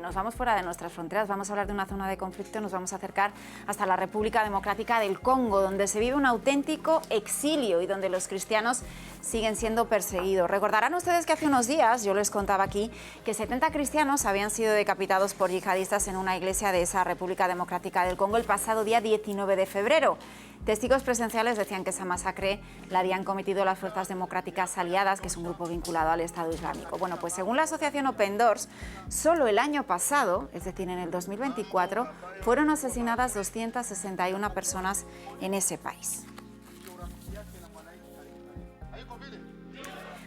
nos vamos fuera de nuestras fronteras, vamos a hablar de una zona de conflicto, nos vamos a acercar hasta la República Democrática del Congo, donde se vive un auténtico exilio y donde los cristianos siguen siendo perseguidos. Recordarán ustedes que hace unos días yo les contaba aquí que 70 cristianos habían sido decapitados por yihadistas en una iglesia de esa República Democrática del Congo el pasado día 19 de febrero. Testigos presenciales decían que esa masacre la habían cometido las Fuerzas Democráticas Aliadas, que es un grupo vinculado al Estado Islámico. Bueno, pues según la asociación Open Doors, solo el año pasado, es decir, en el 2024, fueron asesinadas 261 personas en ese país.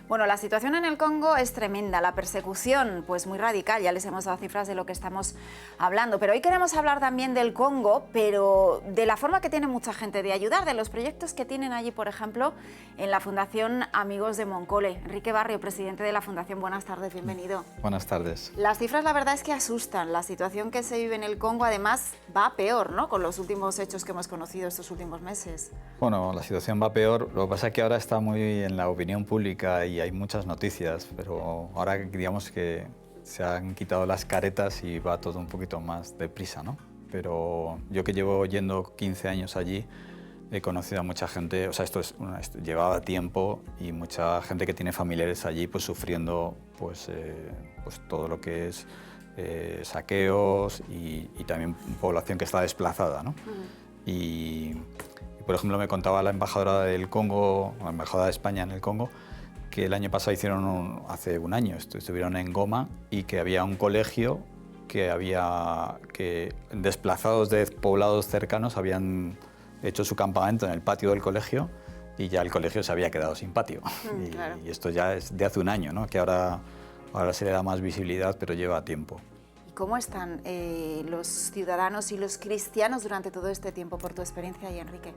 Bueno, la situación en el Congo es tremenda, la persecución pues muy radical, ya les hemos dado cifras de lo que estamos hablando, pero hoy queremos hablar también del Congo, pero de la forma que tiene mucha gente de ayudar, de los proyectos que tienen allí, por ejemplo, en la Fundación Amigos de Moncole. Enrique Barrio, presidente de la Fundación, buenas tardes, bienvenido. Buenas tardes. Las cifras la verdad es que asustan, la situación que se vive en el Congo además va a peor, ¿no?, con los últimos hechos que hemos conocido estos últimos meses. Bueno, la situación va a peor, lo que pasa es que ahora está muy en la opinión pública y hay muchas noticias, pero ahora digamos que se han quitado las caretas y va todo un poquito más deprisa, ¿no? Pero yo que llevo yendo 15 años allí, he conocido a mucha gente, o sea, esto llevaba tiempo y mucha gente que tiene familiares allí pues sufriendo pues todo lo que es saqueos y también población que está desplazada, ¿no? Y por ejemplo me contaba la embajadora del Congo, la embajadora de España en el Congo, que el año pasado hace un año, estuvieron en Goma y que había un colegio que desplazados de poblados cercanos habían hecho su campamento en el patio del colegio y ya el colegio se había quedado sin patio. Claro. Y esto ya es de hace un año, ¿no? Que ahora se le da más visibilidad, pero lleva tiempo. ¿Y cómo están los ciudadanos y los cristianos durante todo este tiempo, por tu experiencia ahí, Enrique?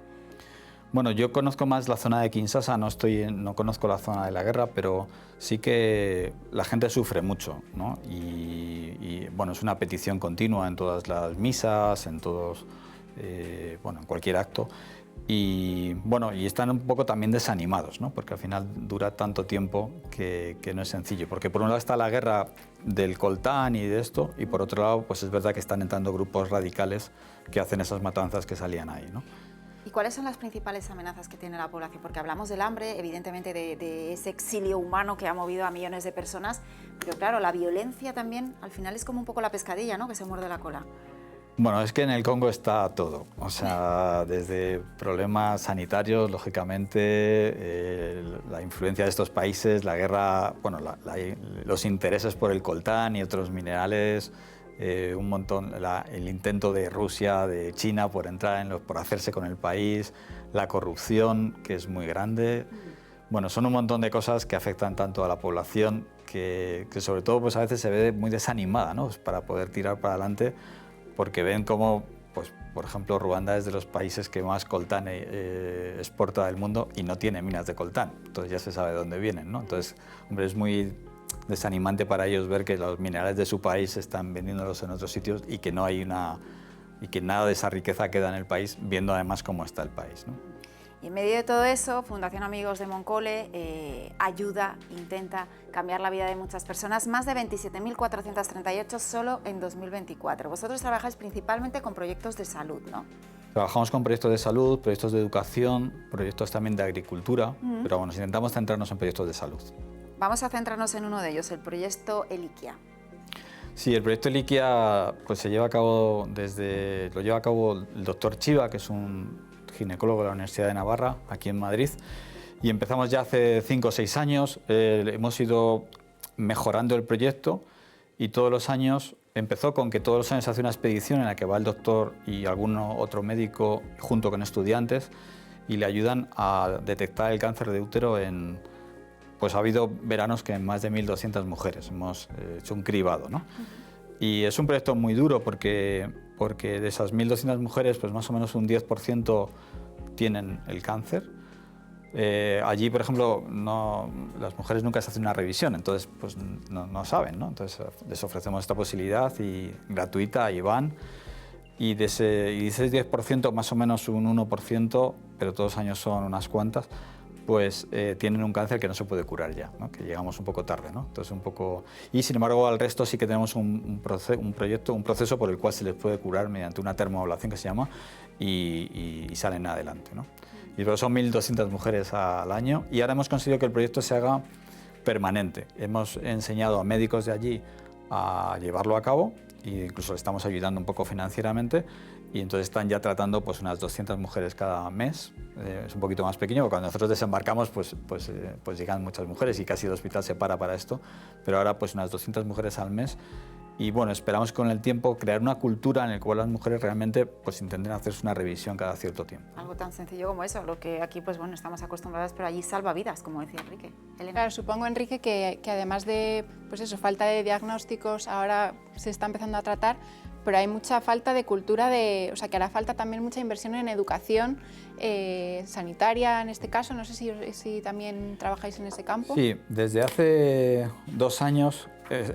Bueno, yo conozco más la zona de Kinshasa, no conozco la zona de la guerra, pero sí que la gente sufre mucho, ¿no? Y bueno, es una petición continua en todas las misas, en en cualquier acto. Y bueno, y están un poco también desanimados, ¿no? Porque al final dura tanto tiempo que no es sencillo. Porque por un lado está la guerra del coltán y de esto, y por otro lado, pues es verdad que están entrando grupos radicales que hacen esas matanzas que salían ahí, ¿no? ¿Y cuáles son las principales amenazas que tiene la población? Porque hablamos del hambre, evidentemente de ese exilio humano que ha movido a millones de personas, pero claro, la violencia también, al final es como un poco la pescadilla, ¿no?, que se muerde la cola. Bueno, es que en el Congo está todo, o sea, desde problemas sanitarios, lógicamente, la influencia de estos países, la guerra, bueno, los intereses por el coltán y otros minerales, un montón, el intento de Rusia, de China por por hacerse con el país, la corrupción, que es muy grande. Bueno, son un montón de cosas que afectan tanto a la población que sobre todo pues a veces se ve muy desanimada, ¿no?, pues para poder tirar para adelante, porque ven cómo, pues, por ejemplo, Ruanda es de los países que más coltán exporta del mundo y no tiene minas de coltán, entonces ya se sabe de dónde vienen, ¿no? Entonces, hombre, es muy desanimante para ellos ver que los minerales de su país están vendiéndolos en otros sitios y que no hay y que nada de esa riqueza queda en el país, viendo además cómo está el país, ¿no? Y en medio de todo eso, Fundación Amigos de Moncole ayuda, intenta cambiar la vida de muchas personas, más de 27.438 solo en 2024. Vosotros trabajáis principalmente con proyectos de salud, ¿no? Trabajamos con proyectos de salud, proyectos de educación, proyectos también de agricultura, pero bueno, intentamos centrarnos en proyectos de salud. Vamos a centrarnos en uno de ellos, el proyecto Eliquia. Sí, el proyecto Eliquia pues, lo lleva a cabo el doctor Chiva, que es un ginecólogo de la Universidad de Navarra, aquí en Madrid, y empezamos ya hace 5 o 6 años, hemos ido mejorando el proyecto y todos los años, empezó con que todos los años se hace una expedición en la que va el doctor y algún otro médico junto con estudiantes y le ayudan a detectar el cáncer de útero pues ha habido veranos que en más de 1.200 mujeres hemos hecho un cribado, ¿no? Y es un proyecto muy duro porque de esas 1.200 mujeres, pues más o menos un 10% tienen el cáncer. Allí, por ejemplo, las mujeres nunca se hacen una revisión, entonces pues no saben, ¿no? Entonces les ofrecemos esta posibilidad gratuita y van. Y de ese 10%, más o menos un 1%, pero todos los años son unas cuantas, pues tienen un cáncer que no se puede curar ya, ¿no? Que llegamos un poco tarde, ¿no? Entonces un poco... Y sin embargo al resto sí que tenemos un proceso por el cual se les puede curar mediante una termoablación que se llama y salen adelante, ¿no? Y pero son 1.200 mujeres al año y ahora hemos conseguido que el proyecto se haga permanente. Hemos enseñado a médicos de allí a llevarlo a cabo e incluso le estamos ayudando un poco financieramente y entonces están ya tratando pues unas 200 mujeres cada mes. Es un poquito más pequeño, porque cuando nosotros desembarcamos pues llegan muchas mujeres y casi el hospital se para esto, pero ahora pues unas 200 mujeres al mes. Y bueno, esperamos con el tiempo crear una cultura en la cual las mujeres realmente pues intenten hacerse una revisión cada cierto tiempo. Algo tan sencillo como eso, lo que aquí pues bueno estamos acostumbradas, pero allí salva vidas, como decía Enrique. Elena. Claro, supongo, Enrique, que además de pues eso, falta de diagnósticos, ahora se está empezando a tratar, pero hay mucha falta de cultura, o sea, que hará falta también mucha inversión en educación sanitaria en este caso. No sé si también trabajáis en ese campo. Sí, desde hace 2 años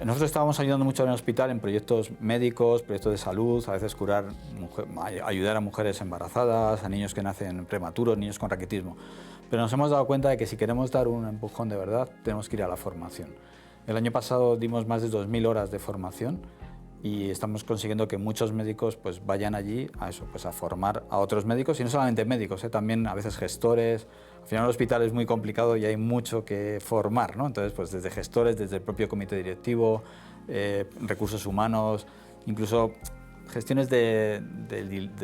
nosotros estábamos ayudando mucho en el hospital en proyectos médicos, proyectos de salud, a veces ayudar a mujeres embarazadas, a niños que nacen prematuros, niños con raquitismo. Pero nos hemos dado cuenta de que si queremos dar un empujón de verdad, tenemos que ir a la formación. El año pasado dimos más de 2.000 horas de formación y estamos consiguiendo que muchos médicos pues vayan allí a eso, pues a formar a otros médicos y no solamente médicos, también a veces gestores. Al final el hospital es muy complicado y hay mucho que formar, ¿no? Entonces pues desde gestores, desde el propio comité directivo, recursos humanos, incluso gestiones de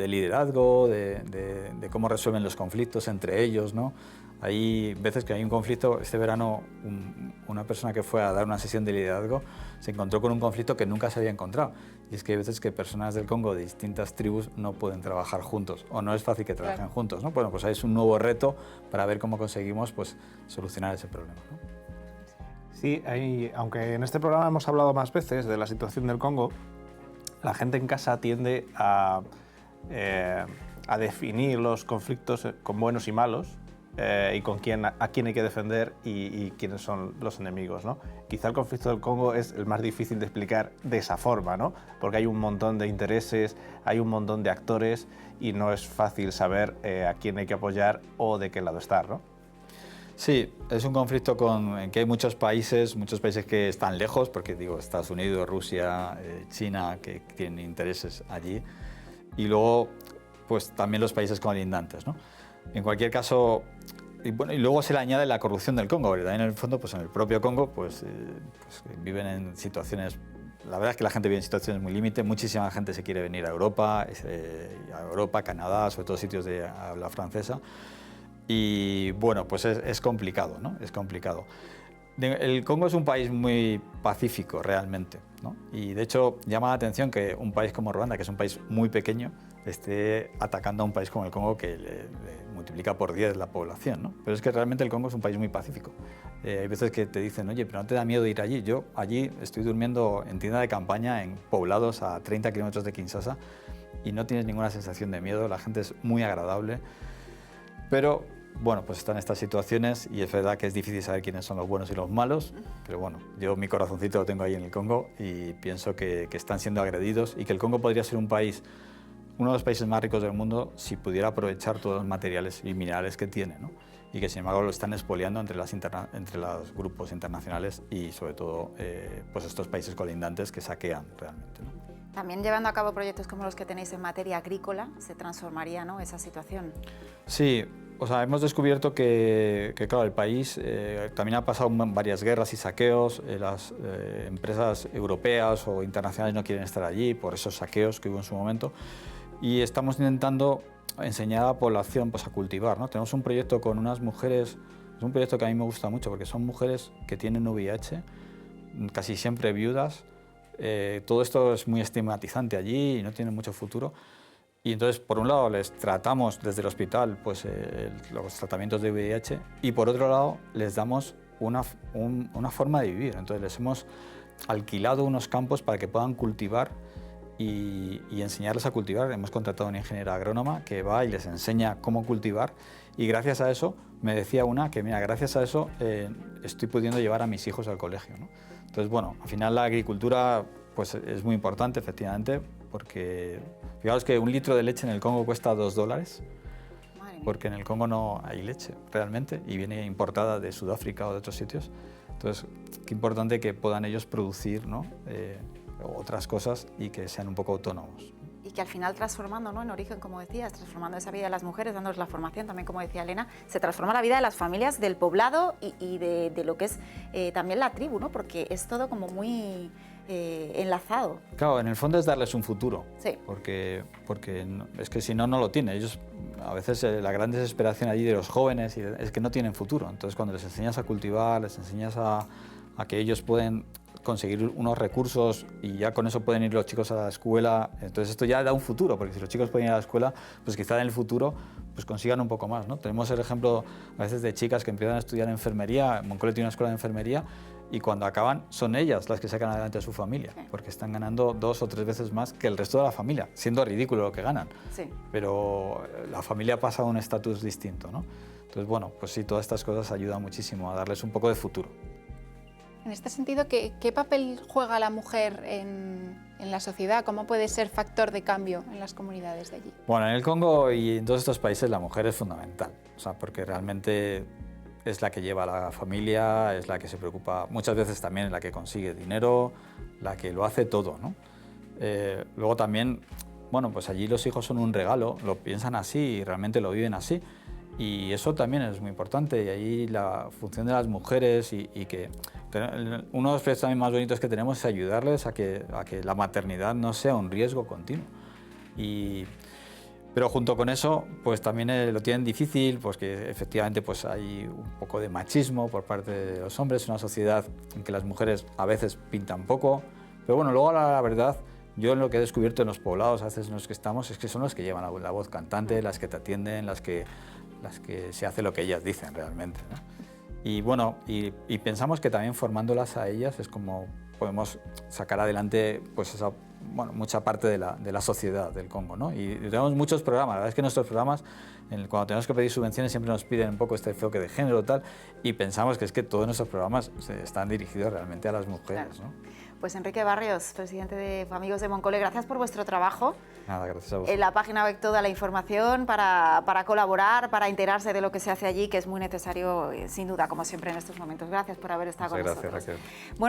liderazgo, de cómo resuelven los conflictos entre ellos, ¿no? Hay veces que hay un conflicto. Este verano una persona que fue a dar una sesión de liderazgo se encontró con un conflicto que nunca se había encontrado. Y es que hay veces que personas del Congo de distintas tribus no pueden trabajar juntos o no es fácil que trabajen juntos, ¿no? Bueno, pues es un nuevo reto para ver cómo conseguimos pues, solucionar ese problema, ¿no? Sí, aunque en este programa hemos hablado más veces de la situación del Congo, la gente en casa tiende a definir los conflictos con buenos y malos, y con a quién hay que defender y quiénes son los enemigos, ¿no? Quizá el conflicto del Congo es el más difícil de explicar de esa forma, ¿no? Porque hay un montón de intereses, hay un montón de actores y no es fácil saber a quién hay que apoyar o de qué lado estar, ¿no? Sí, es un conflicto en que hay muchos países que están lejos, porque digo, Estados Unidos, Rusia, China, que tienen intereses allí, y luego pues también los países colindantes, ¿no? En cualquier caso, y luego se le añade la corrupción del Congo, ¿verdad? En el fondo, pues en el propio Congo, pues viven en situaciones, la verdad es que la gente vive en situaciones muy límite, muchísima gente se quiere venir a Europa, Canadá, sobre todo sitios de habla francesa, y bueno, pues es complicado, ¿no? Es complicado. El Congo es un país muy pacífico realmente, ¿no? Y de hecho llama la atención que un país como Ruanda, que es un país muy pequeño, esté atacando a un país como el Congo que le multiplica por 10 la población, ¿no? Pero es que realmente el Congo es un país muy pacífico. Hay veces que te dicen, oye, pero ¿no te da miedo ir allí? Yo allí estoy durmiendo en tienda de campaña en poblados a 30 kilómetros de Kinshasa y no tienes ninguna sensación de miedo, la gente es muy agradable, pero bueno, pues están estas situaciones y es verdad que es difícil saber quiénes son los buenos y los malos, pero bueno, yo mi corazoncito lo tengo ahí en el Congo y pienso que están siendo agredidos y que el Congo podría ser un país, uno de los países más ricos del mundo si pudiera aprovechar todos los materiales y minerales que tiene, ¿no? Y que sin embargo lo están expoliando entre los grupos internacionales y sobre todo pues estos países colindantes que saquean realmente, ¿no? También llevando a cabo proyectos como los que tenéis en materia agrícola, se transformaría, ¿no?, esa situación. Sí, o sea, hemos descubierto que claro, el país también ha pasado varias guerras y saqueos, las empresas europeas o internacionales no quieren estar allí por esos saqueos que hubo en su momento y estamos intentando enseñar a la población pues, a cultivar, ¿no? Tenemos un proyecto con unas mujeres, es un proyecto que a mí me gusta mucho porque son mujeres que tienen VIH, casi siempre viudas. Todo esto es muy estigmatizante allí y no tiene mucho futuro. Y entonces, por un lado, les tratamos desde el hospital pues, los tratamientos de VIH y por otro lado, les damos una forma de vivir. Entonces, les hemos alquilado unos campos para que puedan cultivar y enseñarles a cultivar. Hemos contratado a una ingeniera agrónoma que va y les enseña cómo cultivar y gracias a eso, me decía una que, mira, gracias a eso estoy pudiendo llevar a mis hijos al colegio, ¿no? Entonces, bueno, al final la agricultura pues, es muy importante, efectivamente, porque fijaos que un litro de leche en el Congo cuesta $2. Madre porque en el Congo no hay leche realmente y viene importada de Sudáfrica o de otros sitios. Entonces, qué importante que puedan ellos producir, ¿no? Otras cosas y que sean un poco autónomos. Y que al final transformando, ¿no? En origen, como decías, transformando esa vida de las mujeres, dándoles la formación, también como decía Elena, se transforma la vida de las familias, del poblado y de lo que es también la tribu, ¿no? Porque es todo como muy enlazado. Claro, en el fondo es darles un futuro, sí. porque es que si no, no lo tienen. Ellos, a veces la gran desesperación allí de los jóvenes es que no tienen futuro. Entonces, cuando les enseñas a cultivar, les enseñas a que ellos pueden conseguir unos recursos y ya con eso pueden ir los chicos a la escuela, entonces esto ya da un futuro, porque si los chicos pueden ir a la escuela, pues quizá en el futuro pues consigan un poco más, ¿no? Tenemos el ejemplo a veces de chicas que empiezan a estudiar enfermería, Moncolet tiene una escuela de enfermería y cuando acaban son ellas las que sacan adelante a su familia, sí. porque están ganando 2 o 3 veces más que el resto de la familia, siendo ridículo lo que ganan, sí. Pero la familia pasa a un estatus distinto, ¿no? Entonces, bueno, pues sí, todas estas cosas ayudan muchísimo a darles un poco de futuro. En este sentido, ¿qué papel juega la mujer en la sociedad? ¿Cómo puede ser factor de cambio en las comunidades de allí? Bueno, en el Congo y en todos estos países la mujer es fundamental, o sea, porque realmente es la que lleva a la familia, es la que se preocupa, muchas veces también es la que consigue dinero, la que lo hace todo, ¿no? Luego también, bueno, pues allí los hijos son un regalo, lo piensan así y realmente lo viven así. Y eso también es muy importante, y ahí la función de las mujeres y que uno de los proyectos también más bonitos que tenemos es ayudarles a que la maternidad no sea un riesgo continuo. Pero junto con eso, pues también lo tienen difícil, pues que efectivamente pues hay un poco de machismo por parte de los hombres, una sociedad en que las mujeres a veces pintan poco, pero bueno, luego la verdad, yo en lo que he descubierto en los poblados, a veces en los que estamos, es que son los que llevan la voz cantante, las que te atienden, las que se hace lo que ellas dicen realmente, ¿no? Y bueno, y pensamos que también formándolas a ellas es como podemos sacar adelante pues esa, bueno, mucha parte de la sociedad del Congo, ¿no? Y tenemos muchos programas, la verdad es que nuestros programas, cuando tenemos que pedir subvenciones siempre nos piden un poco este enfoque de género y tal, y pensamos que es que todos nuestros programas están dirigidos realmente a las mujeres, claro. ¿no? Pues Enrique Barrios, presidente de Amigos de Moncolet, gracias por vuestro trabajo. Nada, gracias a vos. En la página web toda la información para colaborar, para enterarse de lo que se hace allí, que es muy necesario, sin duda, como siempre en estos momentos. Gracias por haber estado con nosotros. Gracias, Raquel. Bueno,